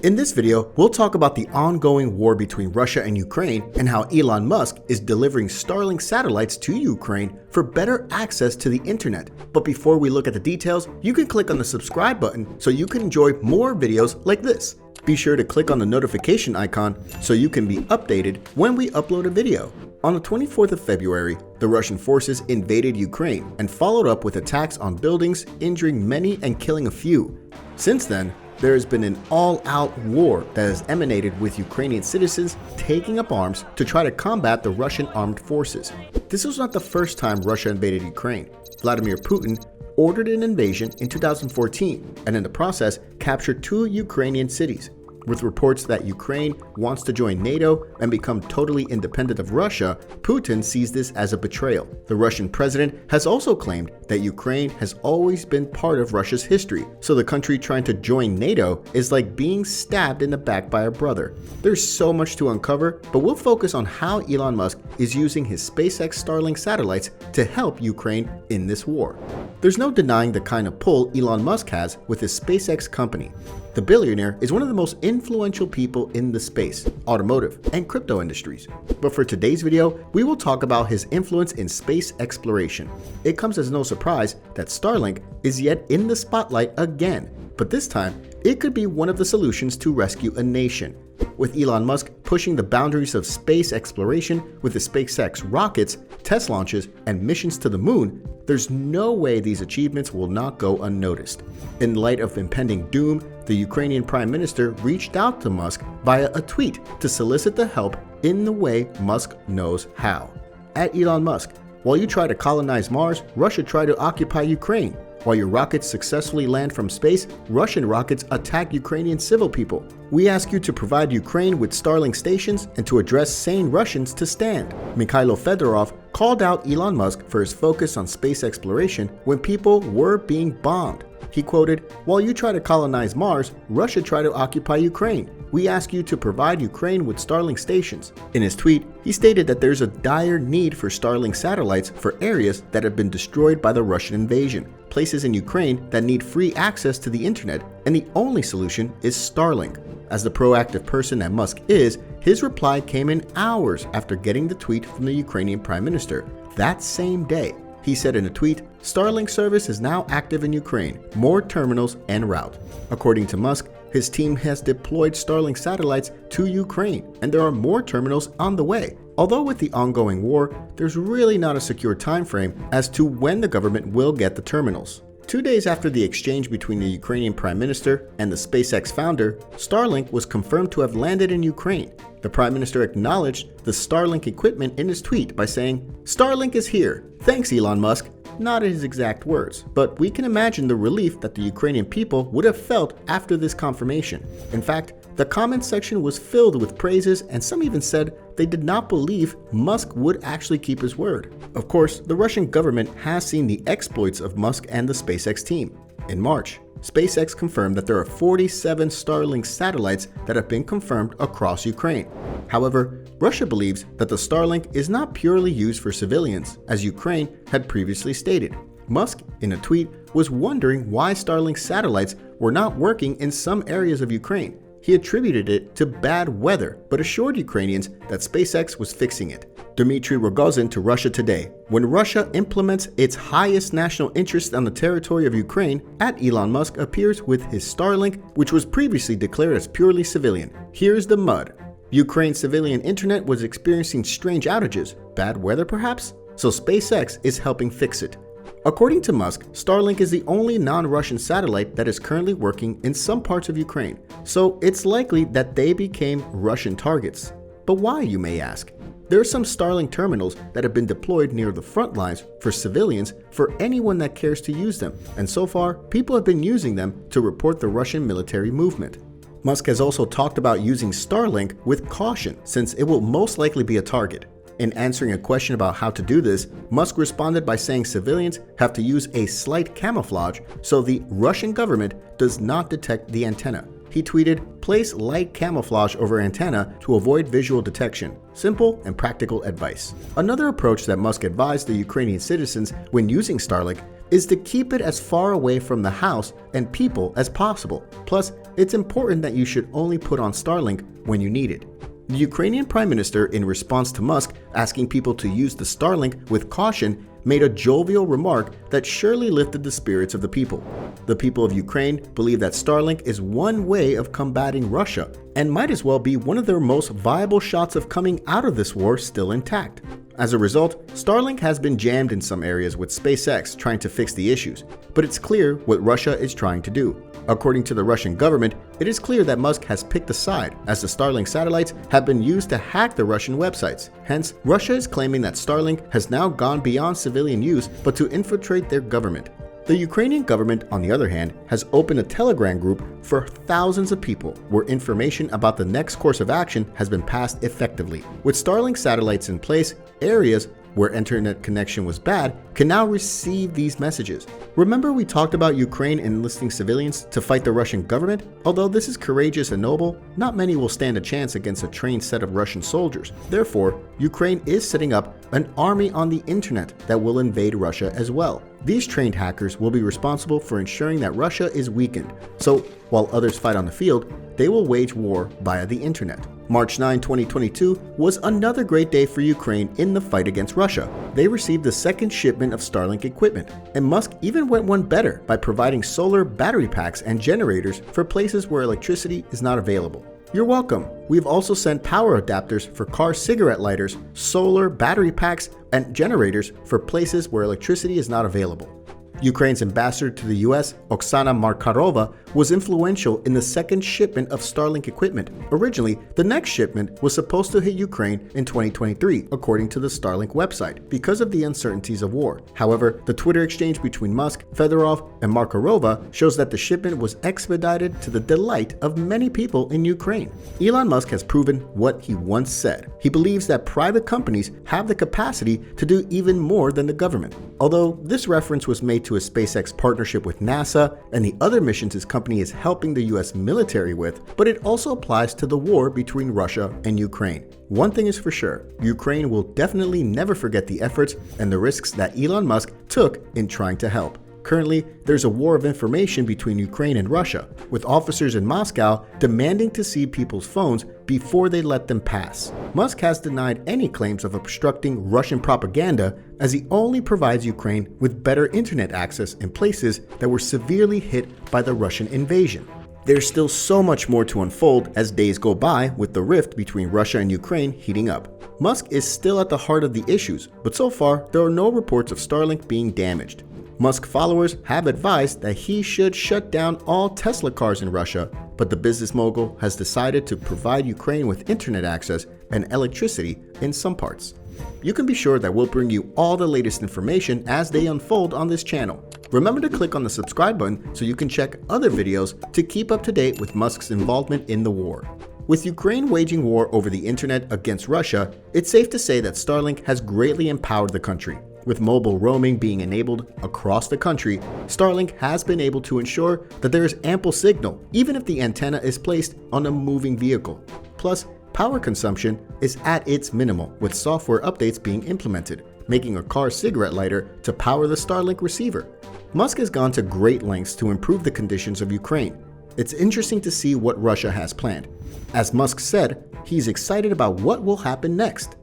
In this video, we'll talk about the ongoing war between Russia and Ukraine and how Elon Musk is delivering Starlink satellites to Ukraine for better access to the internet. But before we look at the details, you can click on the subscribe button so you can enjoy more videos like this. Be sure to click on the notification icon so you can be updated when we upload a video. On the 24th of February, the Russian forces invaded Ukraine and followed up with attacks on buildings, injuring many and killing a few. Since then, there has been an all-out war that has emanated with Ukrainian citizens taking up arms to try to combat the Russian armed forces. This was not the first time Russia invaded Ukraine. Vladimir Putin ordered an invasion in 2014 and in the process captured 2 Ukrainian cities. With reports that Ukraine wants to join NATO and become totally independent of Russia, Putin sees this as a betrayal. The Russian president has also claimed that Ukraine has always been part of Russia's history, so the country trying to join NATO is like being stabbed in the back by a brother. There's so much to uncover, but we'll focus on how Elon Musk is using his SpaceX Starlink satellites to help Ukraine in this war. There's no denying the kind of pull Elon Musk has with his SpaceX company. The billionaire is one of the most influential people in the space, automotive, and crypto industries. But for today's video, we will talk about his influence in space exploration. It comes as no surprise that Starlink is yet in the spotlight again, but this time, it could be one of the solutions to rescue a nation. With Elon Musk pushing the boundaries of space exploration with the SpaceX rockets, test launches, and missions to the moon, there's no way these achievements will not go unnoticed. In light of impending doom, the Ukrainian Prime Minister reached out to Musk via a tweet to solicit the help in the way Musk knows how. At Elon Musk, while you try to colonize Mars, Russia tried to occupy Ukraine. While your rockets successfully land from space, Russian rockets attack Ukrainian civil people. We ask you to provide Ukraine with Starlink stations and to address sane Russians to stand. Mikhailo Fedorov called out Elon Musk for his focus on space exploration when people were being bombed. He quoted, "While you try to colonize Mars, Russia tried to occupy Ukraine. We ask you to provide Ukraine with Starlink stations." In his tweet, he stated that there's a dire need for Starlink satellites for areas that have been destroyed by the Russian invasion, places in Ukraine that need free access to the internet, and the only solution is Starlink. As the proactive person that Musk is, his reply came in hours after getting the tweet from the Ukrainian Prime Minister. That same day, he said in a tweet, "Starlink service is now active in Ukraine, more terminals en route." According to Musk, his team has deployed Starlink satellites to Ukraine, and there are more terminals on the way. Although with the ongoing war, there's really not a secure time frame as to when the government will get the terminals. 2 days after the exchange between the Ukrainian Prime Minister and the SpaceX founder, Starlink was confirmed to have landed in Ukraine. The Prime Minister acknowledged the Starlink equipment in his tweet by saying, "Starlink is here. Thanks, Elon Musk." Not his exact words, but we can imagine the relief that the Ukrainian people would have felt after this confirmation. In fact, the comment section was filled with praises, and some even said they did not believe Musk would actually keep his word. Of course, the Russian government has seen the exploits of Musk and the SpaceX team. In March, SpaceX confirmed that there are 47 Starlink satellites that have been confirmed across Ukraine. However, Russia believes that the Starlink is not purely used for civilians, as Ukraine had previously stated. Musk, in a tweet, was wondering why Starlink satellites were not working in some areas of Ukraine. He attributed it to bad weather, but assured Ukrainians that SpaceX was fixing it. Dmitry Rogozin to Russia Today. When Russia implements its highest national interest on the territory of Ukraine, at Elon Musk appears with his Starlink, which was previously declared as purely civilian. Here's the mud. Ukraine's civilian internet was experiencing strange outages. Bad weather perhaps? So SpaceX is helping fix it. According to Musk, Starlink is the only non-Russian satellite that is currently working in some parts of Ukraine, so it's likely that they became Russian targets. But why, you may ask? There are some Starlink terminals that have been deployed near the front lines for civilians for anyone that cares to use them, and so far, people have been using them to report the Russian military movement. Musk has also talked about using Starlink with caution, since it will most likely be a target. In answering a question about how to do this, Musk responded by saying civilians have to use a slight camouflage so the Russian government does not detect the antenna. He tweeted, "Place light camouflage over antenna to avoid visual detection. Simple and practical advice." Another approach that Musk advised the Ukrainian citizens when using Starlink is to keep it as far away from the house and people as possible. Plus, it's important that you should only put on Starlink when you need it. The Ukrainian Prime Minister, in response to Musk asking people to use the Starlink with caution, made a jovial remark that surely lifted the spirits of the people. The people of Ukraine believe that Starlink is one way of combating Russia and might as well be one of their most viable shots of coming out of this war still intact. As a result, Starlink has been jammed in some areas with SpaceX trying to fix the issues, but it's clear what Russia is trying to do. According to the Russian government, it is clear that Musk has picked a side, as the Starlink satellites have been used to hack the Russian websites. Hence, Russia is claiming that Starlink has now gone beyond civilian use but to infiltrate their government. The Ukrainian government, on the other hand, has opened a Telegram group for thousands of people where information about the next course of action has been passed effectively. With Starlink satellites in place, areas where internet connection was bad can now receive these messages. Remember we talked about Ukraine enlisting civilians to fight the Russian government? Although this is courageous and noble, not many will stand a chance against a trained set of Russian soldiers. Therefore, Ukraine is setting up an army on the internet that will invade Russia as well. These trained hackers will be responsible for ensuring that Russia is weakened, so while others fight on the field, they will wage war via the internet. March 9, 2022 was another great day for Ukraine in the fight against Russia. They received the second shipment of Starlink equipment, and Musk even went one better by providing solar battery packs and generators for places where electricity is not available. You're welcome. We've also sent power adapters for car cigarette lighters, solar battery packs, and generators for places where electricity is not available. Ukraine's ambassador to the US, Oksana Markarova, was influential in the second shipment of Starlink equipment. Originally, the next shipment was supposed to hit Ukraine in 2023, according to the Starlink website, because of the uncertainties of war. However, the Twitter exchange between Musk, Fedorov, and Markarova shows that the shipment was expedited to the delight of many people in Ukraine. Elon Musk has proven what he once said. He believes that private companies have the capacity to do even more than the government. Although this reference was made to a SpaceX partnership with NASA and the other missions his company is helping the US military with, but it also applies to the war between Russia and Ukraine. One thing is for sure, Ukraine will definitely never forget the efforts and the risks that Elon Musk took in trying to help. Currently, there's a war of information between Ukraine and Russia, with officers in Moscow demanding to see people's phones before they let them pass. Musk has denied any claims of obstructing Russian propaganda, as he only provides Ukraine with better internet access in places that were severely hit by the Russian invasion. There's still so much more to unfold as days go by, with the rift between Russia and Ukraine heating up. Musk is still at the heart of the issues, but so far there are no reports of Starlink being damaged. Musk followers have advised that he should shut down all Tesla cars in Russia, but the business mogul has decided to provide Ukraine with internet access and electricity in some parts. You can be sure that we'll bring you all the latest information as they unfold on this channel. Remember to click on the subscribe button so you can check other videos to keep up to date with Musk's involvement in the war. With Ukraine waging war over the internet against Russia, it's safe to say that Starlink has greatly empowered the country. With mobile roaming being enabled across the country, Starlink has been able to ensure that there is ample signal, even if the antenna is placed on a moving vehicle. Plus, power consumption is at its minimal, with software updates being implemented, making a car cigarette lighter to power the Starlink receiver. Musk has gone to great lengths to improve the conditions of Ukraine. It's interesting to see what Russia has planned. As Musk said, he's excited about what will happen next.